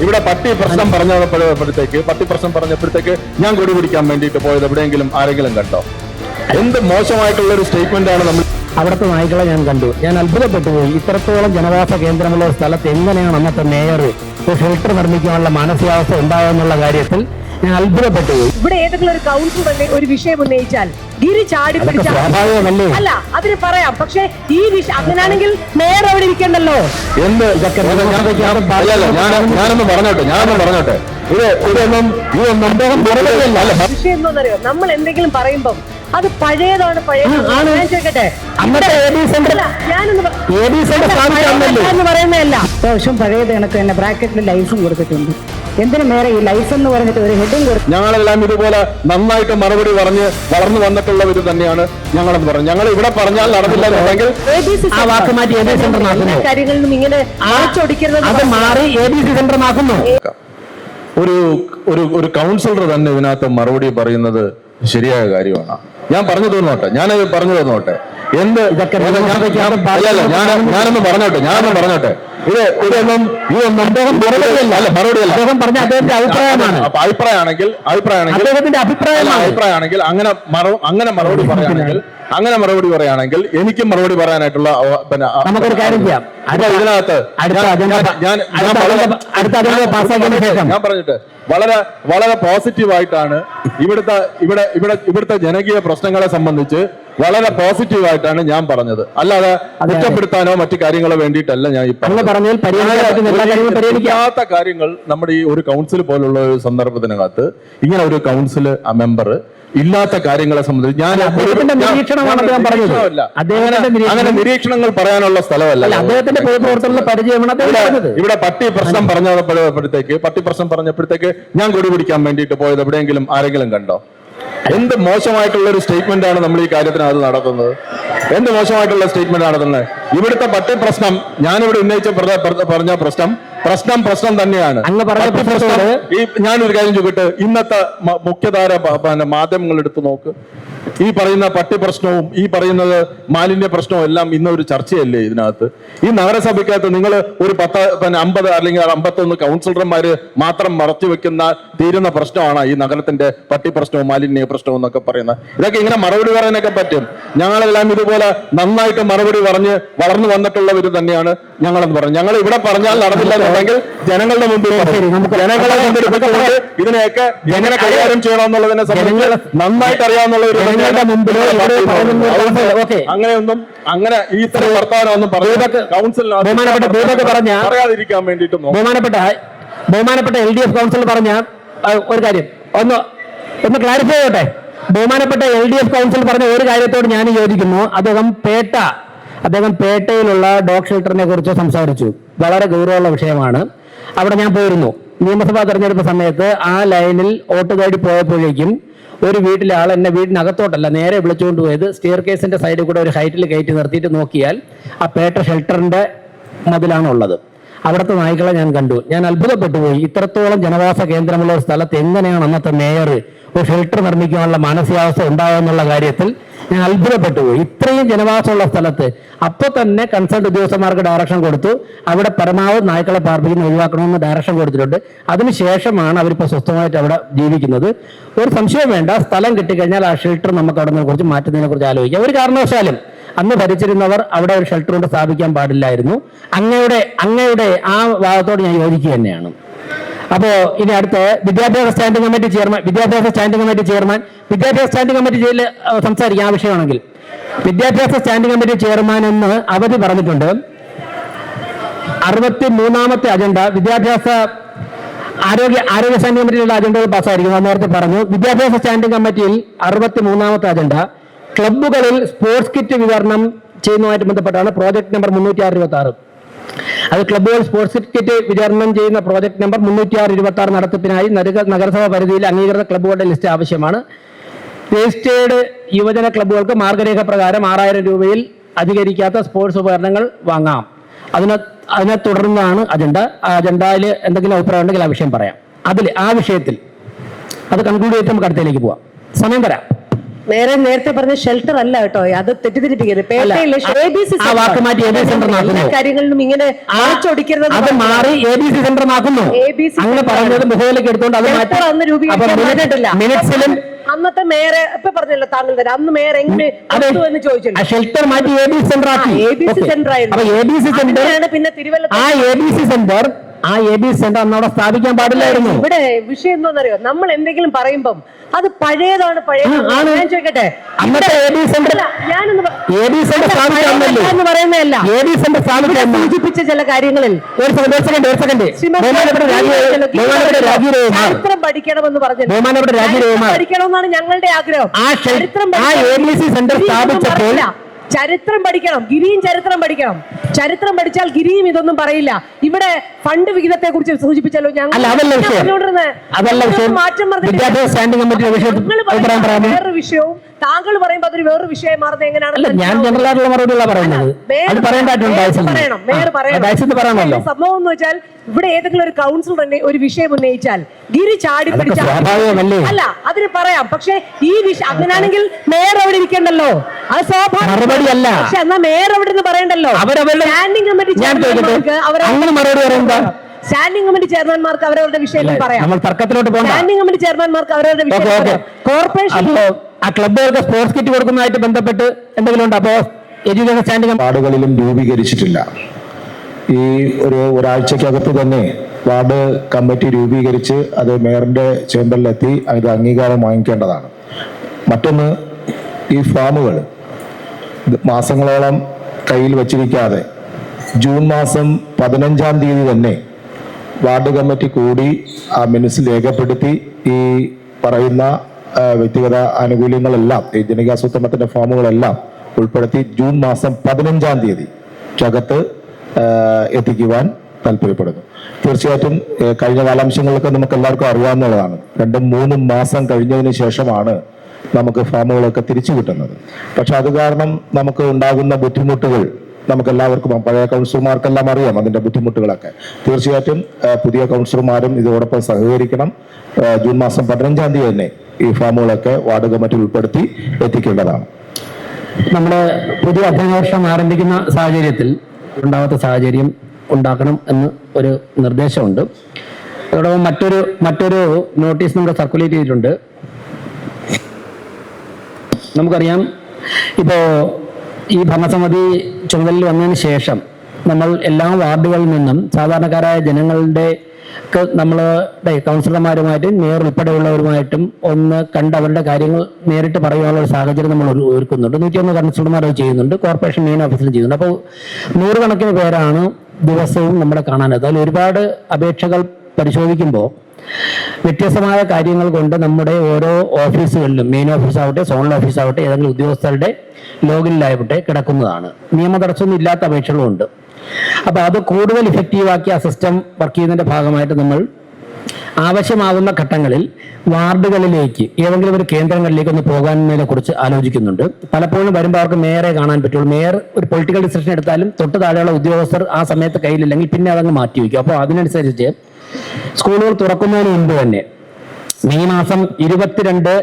ഇവിടെ പട്ടി പ്രശ്നം പറഞ്ഞപ്പോഴത്തേക്ക് ഞാൻ കൊടി പിടിക്കാൻ വേണ്ടിയിട്ട് പോയത് എവിടെയെങ്കിലും ആരെങ്കിലും കണ്ടോ? എന്ത് മോശമായിട്ടുള്ള ഒരു സ്റ്റേറ്റ്മെന്റ് ആണ് നമ്മൾ. അവിടുത്തെ നായ്ക്കളെ ഞാൻ കണ്ടു. ഞാൻ അത്ഭുതപ്പെട്ടു പോയി. ഇത്രത്തോളം ജനവാസ കേന്ദ്രമുള്ള ഒരു സ്ഥലത്ത് എങ്ങനെയാണ് അന്നത്തെ മേയർ ഒരു ഷെൽട്ടർ നിർമ്മിക്കാനുള്ള മാനസികാവസ്ഥ ഉണ്ടാകുന്നുള്ള കാര്യത്തിൽ ഞാൻ അത്ഭുതപ്പെട്ടു പോയി. ഇവിടെ ഏതെങ്കിലും ഒരു കൗൺസിൽ തന്നെ ഒരു വിഷയം ഉന്നയിച്ചാൽ ഗിരി ചാടി സ്വാഭാവികമല്ലേ? അല്ല, അതിന് പറയാം. പക്ഷെ ഈ വിഷയം അങ്ങനെയാണെങ്കിൽ മേയർ അവിടെ ഇരിക്കണ്ടല്ലോ. എന്ത് ഇതൊക്കെ ഞാനൊന്ന് പറഞ്ഞോട്ടെ വിഷയം എന്താണെന്നറിയോ? നമ്മൾ എന്തെങ്കിലും പറയുമ്പം അത് പഴയതാണ്. ചോദിക്കട്ടെ, ഞാനൊന്ന് പറയുന്നതല്ല. അത്യാവശ്യം പഴയത് കണക്ക് തന്നെ ബ്രാക്കറ്റിൽ ലൈഫും കൊടുത്തിട്ടുണ്ട്. എന്തിനു മേലെ ഈ ലൈഫ് എന്ന് പറഞ്ഞിട്ട് ഒരു ഹെഡിങ് കൊടുത്തു. ഞങ്ങളെല്ലാം ഇതുപോലെ നന്നായിട്ട് മറുപടി പറഞ്ഞ് വളർന്നു വന്നിട്ടുള്ളവർ തന്നെയാണ് ഞങ്ങളെന്ന് പറഞ്ഞു. ഞങ്ങൾ ഇവിടെ പറഞ്ഞാൽ നടന്നില്ല എന്നുണ്ടെങ്കിൽ ആ വാക്ക് മാറ്റി എ ബി സെന്റർ കാര്യങ്ങളിൽ നിന്നും ഇങ്ങനെ അത് മാറി എ ബി സി സെന്റർ ആക്കുന്നു. ഒരു കൗൺസിലർ തന്നെ ഇതിനകത്ത് മറുപടി പറയുന്നത് ശരിയായ കാര്യമാണ്. ഞാൻ പറഞ്ഞു തന്നോട്ടെ, ഞാനത് പറഞ്ഞു തന്നോട്ടെ. എന്ത് ഇതൊക്കെ ഞാനൊന്ന് പറഞ്ഞോട്ടെ. ഇതൊന്നും മറുപടിയല്ല. അദ്ദേഹം പറഞ്ഞ അദ്ദേഹത്തിന്റെ അഭിപ്രായമാണ്. അഭിപ്രായമാണെങ്കിൽ അങ്ങനെ മറുപടി പറയുകയാണെങ്കിൽ എനിക്കും മറുപടി പറയാനായിട്ടുള്ള നമുക്കൊരു കാര്യം ചെയ്യാം. ഞാൻ പറഞ്ഞിട്ട് വളരെ പോസിറ്റീവായിട്ടാണ് ഇവിടുത്തെ ജനകീയ പ്രശ്നങ്ങളെ സംബന്ധിച്ച് വളരെ പോസിറ്റീവായിട്ടാണ് ഞാൻ പറഞ്ഞത്. അല്ലാതെ കുറ്റപ്പെടുത്താനോ മറ്റു കാര്യങ്ങളോ വേണ്ടിയിട്ടല്ല ഞാൻ ഈ പറയാത്ത കാര്യങ്ങൾ. നമ്മുടെ ഈ ഒരു കൗൺസിൽ പോലുള്ള ഒരു സന്ദർഭത്തിനകത്ത് ഇങ്ങനെ ഒരു കൗൺസിൽ മെമ്പർ ഇല്ലാത്ത കാര്യങ്ങളെ സംബന്ധിച്ച് അങ്ങനെ നിരീക്ഷണങ്ങൾ പറയാനുള്ള സ്ഥലമല്ല. ഇവിടെ പട്ടി പ്രശ്നം പറഞ്ഞപ്പോഴത്തേക്ക് ഞാൻ കൊടി പിടിക്കാൻ വേണ്ടിയിട്ട് പോയത് എവിടെയെങ്കിലും ആരെങ്കിലും കണ്ടോ? എന്ത് മോശമായിട്ടുള്ള ഒരു സ്റ്റേറ്റ്മെന്റ് ആണ് നമ്മൾ ഈ കാര്യത്തിനകത്ത് നടത്തുന്നത്? എന്ത് മോശമായിട്ടുള്ള സ്റ്റേറ്റ്മെന്റ് നടത്തുന്നത്? ഇവിടുത്തെ പട്ടി പ്രശ്നം ഞാനിവിടെ ഉന്നയിച്ച പറഞ്ഞ പ്രശ്നം തന്നെയാണ്. ഞാനൊരു കാര്യം ചോദിക്കട്ടെ, ഇന്നത്തെ മുഖ്യധാര മാധ്യമങ്ങൾ എടുത്തു നോക്ക്. ഈ പറയുന്ന പട്ടി പ്രശ്നവും ഈ പറയുന്നത് മാലിന്യ പ്രശ്നവും എല്ലാം ഇന്നൊരു ചർച്ചയല്ലേ ഇതിനകത്ത്? ഈ നഗരസഭയ്ക്കകത്ത് നിങ്ങൾ ഒരു 50 അല്ലെങ്കിൽ 51 കൗൺസിലർമാര് മാത്രം മറച്ചു വെക്കുന്ന തീരുന്ന പ്രശ്നമാണ് ഈ നഗരത്തിന്റെ പട്ടി പ്രശ്നവും മാലിന്യ പ്രശ്നവും എന്നൊക്കെ പറയുന്നത്. ഇതൊക്കെ ഇങ്ങനെ മറുപടി പറയാനൊക്കെ പറ്റും. ഞങ്ങളെല്ലാം ഇതുപോലെ നന്നായിട്ട് മറുപടി പറഞ്ഞ് വളർന്നു വന്നിട്ടുള്ളവർ തന്നെയാണ് ഞങ്ങളെന്ന് പറഞ്ഞു. ഞങ്ങൾ ഇവിടെ പറഞ്ഞാൽ നടന്നില്ല എന്നുണ്ടെങ്കിൽ ജനങ്ങളുടെ മുമ്പിൽ ഇതിനെയൊക്കെ എങ്ങനെ കൈകാര്യം ചെയ്യണമെന്നുള്ളതിനെ സംബന്ധിച്ച് നന്നായിട്ട് അറിയാവുന്നവർ അങ്ങനെ ഈ ഇത്തരം വർത്തമാനമൊന്നും പറയാതിരിക്കാൻ വേണ്ടിയിട്ട് ബഹുമാനപ്പെട്ട LDF കൗൺസിൽ പറഞ്ഞ ഒരു കാര്യം ഒന്ന് ക്ലാരിഫൈ ചെയ്യട്ടെ. ബഹുമാനപ്പെട്ട LDF കൗൺസിൽ പറഞ്ഞ ഒരു കാര്യത്തോട് ഞാൻ യോജിക്കുന്നു. അദ്ദേഹം പേട്ടയിലുള്ള ഡോഗ് ഷെൽട്ടറിനെ കുറിച്ച് സംസാരിച്ചു. വളരെ ഗൗരവമുള്ള വിഷയമാണ്. അവിടെ ഞാൻ പോയിരുന്നു. നിയമസഭാ തെരഞ്ഞെടുപ്പ് സമയത്ത് ആ ലൈനിൽ വോട്ട് തേടി പോയപ്പോഴേക്കും ഒരു വീട്ടിലെ ആൾ എന്നെ വീടിനകത്തോട്ടല്ല നേരെ വിളിച്ചുകൊണ്ട് പോയത് സ്റ്റെയർ കേസിന്റെ സൈഡിൽ കൂടെ ഒരു ഹൈറ്റിൽ കയറ്റി നിർത്തിയിട്ട് നോക്കിയാൽ ആ പേട്ട ഷെൽട്ടറിന്റെ മതിലാണുള്ളത്. അവിടുത്തെ നായ്ക്കളെ ഞാൻ കണ്ടു. ഞാൻ അത്ഭുതപ്പെട്ടു പോയി. ഇത്രത്തോളം ജനവാസ കേന്ദ്രമുള്ള ഒരു സ്ഥലത്ത് എങ്ങനെയാണ് അന്നത്തെ മേയർ ഒരു ഷെൽട്ടർ നിർമ്മിക്കാനുള്ള മാനസികാവസ്ഥ ഉണ്ടാകുന്നുള്ള കാര്യത്തിൽ ഞാൻ അത്ഭുതപ്പെട്ടു പോയി. ഇത്രയും ജനവാസമുള്ള സ്ഥലത്ത് അപ്പോൾ തന്നെ കൺസേൺ ഉദ്യോഗസ്ഥന്മാർക്ക് ഡയറക്ഷൻ കൊടുത്തു. അവിടെ പരമാവധി നായ്ക്കളെ പാർപ്പിക്കുന്ന ഒഴിവാക്കണമെന്ന് ഡയറക്ഷൻ കൊടുത്തിട്ടുണ്ട്. അതിനുശേഷമാണ് അവരിപ്പോൾ സ്വസ്ഥമായിട്ട് അവിടെ ജീവിക്കുന്നത്. ഒരു സംശയം വേണ്ട, സ്ഥലം കിട്ടിക്കഴിഞ്ഞാൽ ആ ഷെൽട്ടർ നമുക്ക് അവിടെ നിന്ന് കുറിച്ച് മാറ്റുന്നതിനെ കുറിച്ച് ആലോചിക്കാം. ഒരു കാരണവശാലും അന്ന് ഭരിച്ചിരുന്നവർ അവിടെ ഒരു ഷെൽട്ടർ കൊണ്ട് സ്ഥാപിക്കാൻ പാടില്ലായിരുന്നു. അങ്ങയുടെ ആ വാദത്തോട് ഞാൻ യോജിക്കുക തന്നെയാണ്. അപ്പോ ഇനി അടുത്ത് വിദ്യാഭ്യാസ സ്റ്റാൻഡിംഗ് കമ്മിറ്റി ചെയർമാൻ സംസാരിക്കാം. ആ വിഷയമാണെങ്കിൽ വിദ്യാഭ്യാസ സ്റ്റാൻഡിംഗ് കമ്മിറ്റി ചെയർമാൻ എന്ന് അവധി പറഞ്ഞിട്ടുണ്ട്. 63ാമത്തെ അജണ്ട വിദ്യാഭ്യാസ ആരോഗ്യ സ്റ്റാൻഡിംഗ് കമ്മിറ്റിയുടെ അജണ്ടകൾ പാസ്സായിരിക്കുന്നു. നേരത്തെ പറഞ്ഞു. വിദ്യാഭ്യാസ സ്റ്റാൻഡിംഗ് കമ്മിറ്റിയിൽ 63ാമത്തെ അജണ്ട ക്ലബ്ബുകളിൽ സ്പോർട്സ് കിറ്റ് വിതരണം ചെയ്യുന്നതുമായിട്ട് ബന്ധപ്പെട്ടാണ്. Project number 326. അത് ക്ലബ്ബുകൾ സ്പോർട്സ് കിറ്റ് വിതരണം ചെയ്യുന്ന പ്രോജക്ട് നമ്പർ 326 നടത്തിപ്പിനായി നഗരസഭ പരിധിയിൽ അംഗീകൃത ക്ലബ്ബുകളുടെ ലിസ്റ്റ് ആവശ്യമാണ്. രജിസ്റ്റേർഡ് യുവജന ക്ലബ്ബുകൾക്ക് മാർഗരേഖ പ്രകാരം 6000 രൂപയിൽ അധികരിക്കാത്ത സ്പോർട്സ് ഉപകരണങ്ങൾ വാങ്ങാം. അതിനെ തുടർന്നാണ് അജണ്ട. ആ അജണ്ടയിൽ എന്തെങ്കിലും അഭിപ്രായം ഉണ്ടെങ്കിൽ ആ വിഷയം പറയാം. ആ വിഷയത്തിൽ അത് കൺക്ലൂഡ് ചെയ്തിട്ട് നമുക്ക് അടുത്തേക്ക് പോവാം. സമയം തരാം. നേരത്തെ പറഞ്ഞ ഷെൽട്ടർ അല്ല കേട്ടോ, അത് തെറ്റിദ്ധരിപ്പിക്കരുത്. പേട്ടയിലെ ABC ആ വാക്ക് മാറ്റി ABC സെന്റർ എല്ലാ ആക്കുന്നു. കാര്യങ്ങളിലും ഇങ്ങനെ ആച്ചൊടിക്കരുത്. അത് മാറി ABC സെന്റർ ആക്കുന്നു. ABC അങ്ങനെ പറയുന്നത് മുഖവിലേക്ക് എടുത്തോണ്ട് അത് മാറ്റി. ഷെൽട്ടർ അന്ന് രൂപീകരിച്ചിട്ടില്ല. മിനിറ്റ്സിലും അന്നത്തെ മേയർ ഇപ്പൊ പറഞ്ഞല്ലോ താങ്കൾ തരാം, അന്ന് മേയർ എങ്ങനെ എന്ന് ചോദിച്ചില്ല. ഷെൽട്ടർ മാറ്റി ABC സെന്റർ ആക്കി. ABC സെന്റർ ആയിരുന്നു. അപ്പൊ ABC സെന്റർ പിന്നെ തിരുവല്ല ആ ABC സെന്റർ അന്ന് അവിടെ സ്ഥാപിക്കാൻ പാടില്ലായിരുന്നു. ഇവിടെ വിഷയം എന്താണെന്നറിയോ, നമ്മൾ എന്തെങ്കിലും പറയുമ്പം അത് പഴയതാണ്. ഞാൻ ചോദിക്കട്ടെ, ഞാനൊന്ന് പറയുന്നതല്ല, സൂചിപ്പിച്ച ചില കാര്യങ്ങളിൽ ചരിത്രം പഠിക്കണമെന്ന് പറഞ്ഞു. പഠിക്കണമെന്നാണ് ഞങ്ങളുടെ ആഗ്രഹം. ചരിത്രം പഠിക്കണം, ഗിരിയും ചരിത്രം പഠിക്കണം. ചരിത്രം പഠിച്ചാൽ ഗിരിയും ഇതൊന്നും പറയില്ല. ഇവിടെ ഫണ്ട് വിഹിതത്തെ കുറിച്ച് സൂചിപ്പിച്ചല്ലോ, വേറൊരു വിഷയവും താങ്കൾ പറയുമ്പോൾ അതൊരു വേറൊരു വിഷയം മാറുന്നത് എങ്ങനെയാണ്? ഞാൻ ജനറൽ ആയിട്ടുള്ള മറുപടിയുള്ള പറയുന്നത്. സംഭവം എന്ന് വെച്ചാൽ ഇവിടെ ഏതെങ്കിലും ഒരു കൗൺസിലർ ഒരു വിഷയം ഉന്നയിച്ചാൽ ഗിരി ചാടി പിടിച്ചാൽ അല്ല, അതിന് പറയാം. പക്ഷെ ഈ വിഷയം അങ്ങനെയാണെങ്കിൽ മേയർ അവിടെ ഇരിക്കണ്ടല്ലോ, അത് സ്വാഭാവികമല്ല. പക്ഷെ എന്നാ മേയർ അവിടെ നിന്ന് പറയണ്ടല്ലോ. സ്റ്റാൻഡിംഗ് കമ്മിറ്റി സ്റ്റാൻഡിംഗ് കമ്മിറ്റി ചെയർമാൻമാർക്ക് അവരവരുടെ വിഷയം പറയാം. സ്റ്റാൻഡിംഗ് കമ്മിറ്റി ചെയർമാൻമാർക്ക് അവരവരുടെ വിഷയം കോർപ്പറേഷൻ ആ ക്ലബ്ബുകൾക്ക് സ്പോർട്സ് കിറ്റ് കൊടുക്കുന്നതായിട്ട് ബന്ധപ്പെട്ട് എന്തെങ്കിലും ഉണ്ട്? അപ്പോ എഡ്യൂക്കേഷൻ സ്റ്റാൻഡിംഗ് വാർഡുകളിലും രൂപീകരിച്ചിട്ടില്ല. ഈ ഒരാഴ്ചക്കകത്ത് തന്നെ വാർഡ് കമ്മിറ്റി രൂപീകരിച്ച് അത് മേയറിന്റെ ചേംബറിലെത്തി അത് അംഗീകാരം വാങ്ങിക്കേണ്ടതാണ്. മറ്റൊന്ന്, ഈ ഫോമുകൾ മാസങ്ങളോളം കയ്യിൽ വച്ചിരിക്കാതെ ജൂൺ മാസം 15-ാം തീയതി തന്നെ വാർഡ് കമ്മിറ്റി കൂടി ആ മിനിറ്റ്സിൽ രേഖപ്പെടുത്തി ഈ പറയുന്ന വ്യക്തിഗത ആനുകൂല്യങ്ങളെല്ലാം, ഈ ജനകീയാസൂത്രണത്തിന്റെ ഫോമുകളെല്ലാം ഉൾപ്പെടുത്തി ജൂൺ മാസം 15-ാം തീയതിക്കകത്ത് എത്തിക്കുവാൻ താല്പര്യപ്പെടുന്നു. തീർച്ചയായിട്ടും കഴിഞ്ഞ കാലാംശങ്ങളൊക്കെ നമുക്ക് എല്ലാവർക്കും അറിയാവുന്നതാണ്. 2-3 മാസം കഴിഞ്ഞതിന് ശേഷമാണ് നമുക്ക് ഫോമുകളൊക്കെ തിരിച്ചു കിട്ടുന്നത്. പക്ഷെ അത് കാരണം നമുക്ക് ഉണ്ടാകുന്ന ബുദ്ധിമുട്ടുകൾ നമുക്കെല്ലാവർക്കും, പഴയ കൗൺസിലർമാർക്കെല്ലാം അറിയാം അതിന്റെ ബുദ്ധിമുട്ടുകളൊക്കെ. തീർച്ചയായിട്ടും പുതിയ കൗൺസിലർമാരും ഇതോടൊപ്പം സഹകരിക്കണം. ജൂൺ മാസം 15-ാം തീയതി തന്നെ ഈ ഫോമുകളൊക്കെ വാർഡ് കമ്മിറ്റിയിൽ ഉൾപ്പെടുത്തി എത്തിക്കേണ്ടതാണ്. നമ്മുടെ പുതിയ അധ്യയന വർഷം ആരംഭിക്കുന്ന സാഹചര്യത്തിൽ ഉണ്ടാവാത്ത സാഹചര്യം ഉണ്ടാക്കണം എന്ന് ഒരു നിർദ്ദേശമുണ്ട്. അതോടൊപ്പം മറ്റൊരു നോട്ടീസ് നമ്മുടെ സർക്കുലേറ്റ് ചെയ്തിട്ടുണ്ട്. നമുക്കറിയാം, ഇപ്പോൾ ഈ ഭരണസമിതി ചുമതലയിൽ വന്നതിന് ശേഷം നമ്മൾ എല്ലാ വാർഡുകളിൽ നിന്നും സാധാരണക്കാരായ ജനങ്ങളുടെ നമ്മളുടെ കൗൺസിലർമാരുമായിട്ടും മേയർ ഉൾപ്പെടെയുള്ളവരുമായിട്ടും ഒന്ന് കണ്ട് അവരുടെ കാര്യങ്ങൾ നേരിട്ട് പറയാനുള്ള ഒരു സാഹചര്യം നമ്മൾ ഒരുക്കുന്നുണ്ട്. 101 കൗൺസിലർമാർ ചെയ്യുന്നുണ്ട്, കോർപ്പറേഷൻ മെയിൻ ഓഫീസിലും ചെയ്യുന്നുണ്ട്. അപ്പോൾ 100 കണക്കിന് പേരാണ് ദിവസവും നമ്മളെ കാണാനത്. അതിൽ ഒരുപാട് അപേക്ഷകൾ പരിശോധിക്കുമ്പോൾ വ്യത്യസ്തമായ കാര്യങ്ങൾ കൊണ്ട് നമ്മുടെ ഓരോ ഓഫീസുകളിലും, മെയിൻ ഓഫീസാവട്ടെ സോണൽ ഓഫീസാവട്ടെ ഏതെങ്കിലും ഉദ്യോഗസ്ഥരുടെ ലോഗിനിലാവട്ടെ കിടക്കുന്നതാണ്. നിയമ തടസ്സമൊന്നും ഇല്ലാത്ത അപേക്ഷകളും ഉണ്ട്. അപ്പോൾ അത് കൂടുതൽ ഇഫക്റ്റീവാക്കി ആ സിസ്റ്റം വർക്ക് ചെയ്യുന്നതിന്റെ ഭാഗമായിട്ട് നമ്മൾ ആവശ്യമാകുന്ന ഘട്ടങ്ങളിൽ വാർഡുകളിലേക്ക് ഏതെങ്കിലും ഒരു കേന്ദ്രങ്ങളിലേക്ക് ഒന്ന് പോകാനതിനെ കുറിച്ച് ആലോചിക്കുന്നുണ്ട്. പലപ്പോഴും വരുമ്പോൾ അവർക്ക് മേയറെ കാണാൻ പറ്റുള്ളൂ. മേയർ ഒരു പൊളിറ്റിക്കൽ ഡിസിഷൻ എടുത്താലും തൊട്ട് താഴെയുള്ള ഉദ്യോഗസ്ഥർ ആ സമയത്ത് കയ്യിലില്ലെങ്കിൽ പിന്നെ അതങ്ങ് മാറ്റിവെക്കും. അപ്പോൾ അതിനനുസരിച്ച് സ്കൂളുകൾ തുറക്കുന്നതിന് മുൻപ് തന്നെ മെയ് മാസം 22,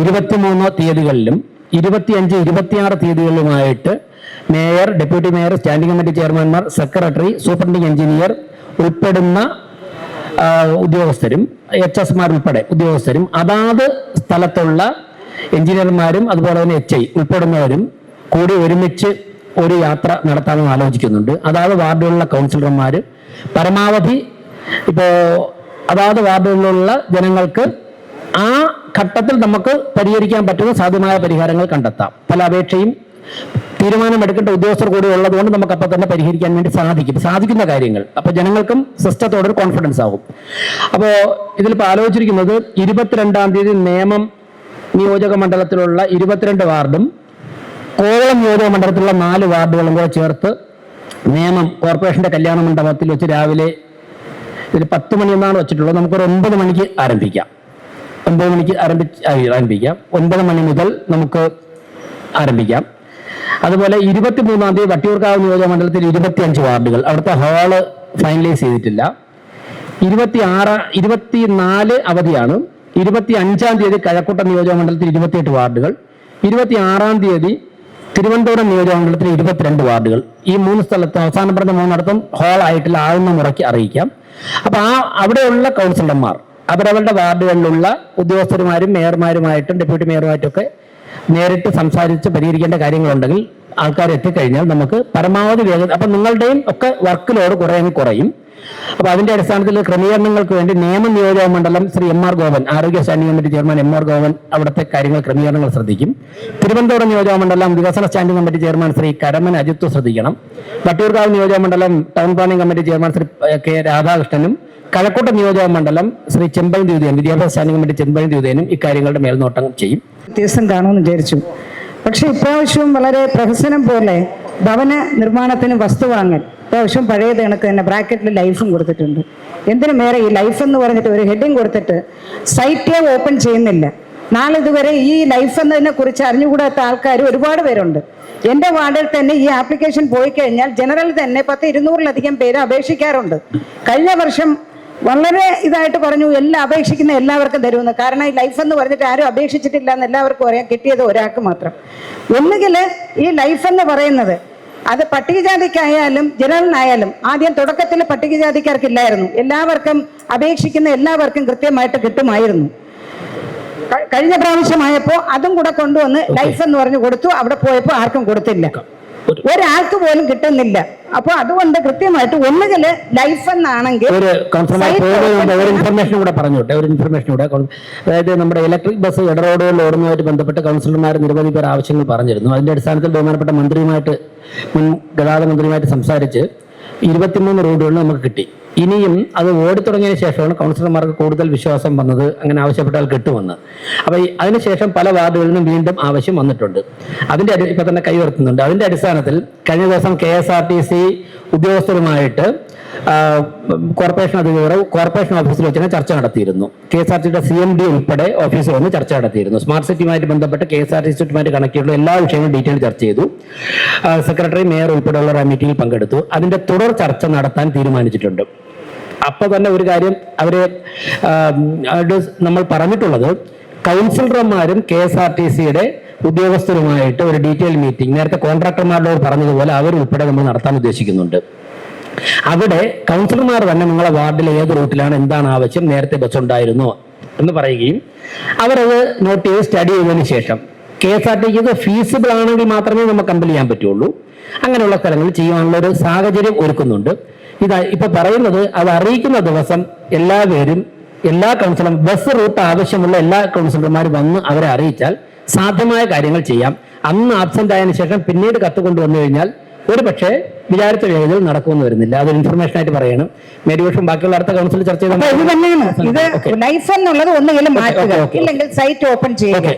23 തീയതികളിലും 25, 26 തീയതികളിലുമായിട്ട് mayor, deputy mayor, standing committee ചെയർമാൻമാർ, സെക്രട്ടറി, സൂപ്രണ്ടിംഗ് എഞ്ചിനീയർ ഉൾപ്പെടുന്ന ഉദ്യോഗസ്ഥരും HSമാർ ഉൾപ്പെടെ ഉദ്യോഗസ്ഥരും അതാത് സ്ഥലത്തുള്ള എഞ്ചിനീയർമാരും അതുപോലെ തന്നെ HI ഉൾപ്പെടുന്നവരും കൂടി ഒരുമിച്ച് ഒരു യാത്ര നടത്താമെന്ന് ആലോചിക്കുന്നുണ്ട്. അതാത് വാർഡുകളിലുള്ള കൗൺസിലർമാർ പരമാവധി ഇപ്പോൾ അതാത് വാർഡുകളിലുള്ള ജനങ്ങൾക്ക് ആ ഘട്ടത്തിൽ നമുക്ക് പരിഹരിക്കാൻ പറ്റുന്ന സാധ്യമായ പരിഹാരങ്ങൾ കണ്ടെത്താം. പല അപേക്ഷയും തീരുമാനമെടുക്കേണ്ട ഉദ്യോഗസ്ഥർ കൂടി ഉള്ളതുകൊണ്ട് നമുക്ക് അപ്പം തന്നെ പരിഹരിക്കാൻ വേണ്ടി സാധിക്കുന്ന കാര്യങ്ങൾ. അപ്പോൾ ജനങ്ങൾക്കും സിസ്റ്റത്തോടൊരു കോൺഫിഡൻസ് ആകും. അപ്പോൾ ഇതിലിപ്പോൾ ആലോചിച്ചിരിക്കുന്നത് 22-ാം തീയതി നേമം നിയോജക മണ്ഡലത്തിലുള്ള 22 വാർഡും കോവളം നിയോജക മണ്ഡലത്തിലുള്ള 4 വാർഡുകളും കൂടെ ചേർത്ത് നേമം കോർപ്പറേഷന്റെ കല്യാണ മണ്ഡപത്തിൽ വെച്ച് രാവിലെ ഇതിൽ 10 മണി എന്നാണ് വെച്ചിട്ടുള്ളത്. നമുക്കൊരു 9 മണിക്ക് ആരംഭിക്കാം. 9 മണിക്ക് ആരംഭിക്കാം. 9 മണി മുതൽ നമുക്ക് ആരംഭിക്കാം. അതുപോലെ 23-ാം തീയതി വട്ടിയൂർക്കാവ് നിയോജക മണ്ഡലത്തിൽ 25 വാർഡുകൾ, അവിടുത്തെ ഹാള് ഫൈനലൈസ് ചെയ്തിട്ടില്ല. 24 അവധിയാണ്. 25-ാം തീയതി കഴക്കൂട്ടം നിയോജക മണ്ഡലത്തിൽ 28 വാർഡുകൾ, 26-ാം തീയതി തിരുവനന്തപുരം നിയോജകമണ്ഡലത്തിലെ 22 വാർഡുകൾ, ഈ 3 സ്ഥലത്ത് അവസാനം പറഞ്ഞ 3 ഹോൾ ആയിട്ടില്ല, ആവുന്ന മുറയ്ക്ക് അറിയിക്കാം. അപ്പൊ അവിടെയുള്ള കൗൺസിലർമാർ അവരവരുടെ വാർഡുകളിലുള്ള ഉദ്യോഗസ്ഥരുമാരും മേയർമാരുമായിട്ടും ഡെപ്യൂട്ടി മേയറുമായിട്ടൊക്കെ നേരിട്ട് സംസാരിച്ച് പരിഹരിക്കേണ്ട കാര്യങ്ങളുണ്ടെങ്കിൽ ആൾക്കാർ എത്തിക്കഴിഞ്ഞാൽ നമുക്ക് പരമാവധി വേഗം, അപ്പൊ നിങ്ങളുടെയും ഒക്കെ വർക്ക് ലോഡ് കുറയും. അപ്പൊ അതിന്റെ അടിസ്ഥാനത്തിൽ ക്രമീകരണങ്ങൾക്ക് വേണ്ടി നിയോജക മണ്ഡലം ശ്രീ M.R. ഗോവൻ, ആരോഗ്യ standing committee chairman M.R. Goan അവിടുത്തെ ക്രമീകരണങ്ങൾ ശ്രദ്ധിക്കും. തിരുവനന്തപുരം നിയോജക മണ്ഡലം വികസന standing committee chairman Shri Karaman Ajith ശ്രദ്ധിക്കണം. വട്ടിയൂർക്കാവ് നിയോജക മണ്ഡലം town planning committee chairman Shri K. രാധാകൃഷ്ണനും, കഴക്കൂട്ടം നിയോജക മണ്ഡലം ശ്രീ ചെമ്പഴന്തി ഉദയൻ, വിദ്യാഭ്യാസ സ്റ്റാൻഡിംഗ് കമ്മിറ്റി ചെമ്പഴന്തി ഉദയനും ഇക്കാര്യങ്ങളുടെ മേൽനോട്ടം ചെയ്യും. വ്യത്യാസം കാണുമെന്ന് വിചാരിച്ചു. പക്ഷെ ഇപ്രാവശ്യവും വളരെ പ്രഹസനം പോലെ ഭവന നിർമ്മാണത്തിന് വസ്തു വാങ്ങൽ ഇപ്രാവശ്യം പഴയത് കണക്ക് തന്നെ ബ്രാക്കറ്റിൽ ലൈഫും കൊടുത്തിട്ടുണ്ട്. എന്തിനു മേറെ ഈ ലൈഫ് എന്ന് പറഞ്ഞിട്ട് ഒരു ഹെഡിങ് കൊടുത്തിട്ട് സൈറ്റേ ഓപ്പൺ ചെയ്യുന്നില്ല. നാളിതുവരെ ഈ ലൈഫ് എന്നതിനെ കുറിച്ച് അറിഞ്ഞുകൂടാത്ത ആൾക്കാർ ഒരുപാട് പേരുണ്ട്. എൻ്റെ വാർഡിൽ തന്നെ ഈ ആപ്ലിക്കേഷൻ പോയി കഴിഞ്ഞാൽ ജനറൽ തന്നെ 200-ലധികം പേര് അപേക്ഷിക്കാറുണ്ട്. കഴിഞ്ഞ വർഷം വളരെ ഇതായിട്ട് പറഞ്ഞു അപേക്ഷിക്കുന്ന എല്ലാവർക്കും തരുമെന്ന്. കാരണം ഈ ലൈഫ് എന്ന് പറഞ്ഞിട്ട് ആരും അപേക്ഷിച്ചിട്ടില്ല എന്ന് എല്ലാവർക്കും അറിയാം. കിട്ടിയത് ഒരാൾക്ക് മാത്രം. ഒന്നുകിൽ ഈ ലൈഫ് എന്ന് പറയുന്നത് അത് പട്ടികജാതിക്കായാലും ജനറലിനായാലും ആദ്യം തുടക്കത്തിൽ പട്ടികജാതിക്കാർക്കില്ലായിരുന്നു. എല്ലാവർക്കും അപേക്ഷിക്കുന്ന എല്ലാവർക്കും കൃത്യമായിട്ട് കിട്ടുമായിരുന്നു. കഴിഞ്ഞ പ്രാവശ്യമായപ്പോൾ അതും കൂടെ കൊണ്ടുവന്ന് ലൈഫ് എന്ന് പറഞ്ഞു കൊടുത്തു. അവിടെ പോയപ്പോൾ ആർക്കും കൊടുത്തില്ല, ഒരാൾക്ക് പോലും കിട്ടുന്നില്ല. അപ്പൊ അതുകൊണ്ട് കൃത്യമായിട്ട് ഒന്നുകിൽ ലൈഫ് എന്നാണെങ്കിൽ ഒരു ഇൻഫർമേഷൻ കൂടെ പറഞ്ഞോട്ടെ. അതായത് നമ്മുടെ ഇലക്ട്രിക് ബസ് ഇടറോഡുകളിൽ ഓടുന്നതുമായിട്ട് ബന്ധപ്പെട്ട് കൗൺസിലർമാർ നിരവധി പേർ ആവശ്യങ്ങൾ പറഞ്ഞിരുന്നു. അതിന്റെ അടിസ്ഥാനത്തിൽ ബഹുമാനപ്പെട്ട മുൻ ഗതാഗത മന്ത്രിയുമായിട്ട് സംസാരിച്ച് 23 റോഡുകൾ നമുക്ക് കിട്ടി. ഇനിയും അത് ഓടിത്തുടങ്ങിയതിന് ശേഷമാണ് കൗൺസിലർമാർക്ക് കൂടുതൽ വിശ്വാസം വന്നത്, അങ്ങനെ ആവശ്യപ്പെട്ടാൽ കിട്ടുമെന്ന്. അപ്പൊ അതിനുശേഷം പല വാർഡുകളിൽ നിന്നും വീണ്ടും ആവശ്യം വന്നിട്ടുണ്ട്. അതിന്റെ ഇപ്പൊ തന്നെ കൈവർത്തുന്നുണ്ട്. അതിന്റെ അടിസ്ഥാനത്തിൽ കഴിഞ്ഞ ദിവസം KSRTC ഉദ്യോഗസ്ഥരുമായിട്ട് കോർപ്പറേഷൻ അധികൃതർ കോർപ്പറേഷൻ ഓഫീസിൽ വെച്ച് ചർച്ച നടത്തിയിരുന്നു. KSRTCയുടെ CMD ഉൾപ്പെടെ ഓഫീസിൽ വന്ന് ചർച്ച നടത്തിയിരുന്നു. സ്മാർട്ട് സിറ്റിയുമായിട്ട് ബന്ധപ്പെട്ട് KSRTCയുമായിട്ട് കണക്ട് ചെയ്തുള്ള എല്ലാ വിഷയങ്ങളും ഡീറ്റെയിൽ ചർച്ച ചെയ്തു. സെക്രട്ടറി, മേയർ ഉൾപ്പെടെയുള്ള മീറ്റിംഗിൽ പങ്കെടുത്തു. അതിന്റെ തുടർ ചർച്ച നടത്താൻ തീരുമാനിച്ചിട്ടുണ്ട്. അപ്പൊ തന്നെ ഒരു കാര്യം നമ്മൾ പറഞ്ഞിട്ടുള്ളത്, കൗൺസിലർമാരും KSRTCയുടെ ഉദ്യോഗസ്ഥരുമായിട്ട് ഒരു ഡീറ്റെയിൽ മീറ്റിംഗ് നേരത്തെ കോൺട്രാക്ടർമാരോട് പറഞ്ഞതുപോലെ അവരുൾപ്പെടെ നമ്മൾ നടത്താൻ ഉദ്ദേശിക്കുന്നുണ്ട്. അവിടെ കൗൺസിലർമാർ തന്നെ നിങ്ങളെ വാർഡിൽ ഏത് റൂട്ടിലാണ്, എന്താണ് ആവശ്യം, നേരത്തെ ബസ് ഉണ്ടായിരുന്നോ എന്ന് പറയുകയും അവരത് നോട്ട് ചെയ്ത് സ്റ്റഡി ചെയ്തതിനു ശേഷം KSRTCക്ക് ഫീസിബിൾ ആണെങ്കിൽ മാത്രമേ നമുക്ക് കമ്പൽ ചെയ്യാൻ പറ്റുള്ളൂ. അങ്ങനെയുള്ള സ്ഥലങ്ങളിൽ ചെയ്യാനുള്ള ഒരു സാഹചര്യം ഒരുക്കുന്നുണ്ട്. ഇപ്പൊ പറയുന്നത് അത് അറിയിക്കുന്ന ദിവസം എല്ലാ കൗൺസിലർ ബസ് റൂട്ട് ആവശ്യമുള്ള എല്ലാ കൗൺസിലർമാരും വന്ന് അവരെ അറിയിച്ചാൽ സാധ്യമായ കാര്യങ്ങൾ ചെയ്യാം. അന്ന് ആബ്സെന്റ് ആയതിനു ശേഷം പിന്നീട് കത്ത് കൊണ്ടുവന്നു കഴിഞ്ഞാൽ ഒരു പക്ഷേ വിചാരിച്ച വേഗതയിൽ നടക്കുമെന്ന് വരുന്നില്ല. അതൊരു ഇൻഫർമേഷൻ ആയിട്ട് പറയണം. മേരിവേഷൻ ബാക്കിയുള്ള അടുത്ത കൗൺസിൽ ചർച്ച ചെയ്താൽ ഇത് തന്നെയാണ്. ഇത് ലൈഫ് എന്നുള്ളത് ഒന്നുകിലും മാറ്റുക, ഇല്ലെങ്കിൽ സൈറ്റ് ഓപ്പൺ ചെയ്യുക.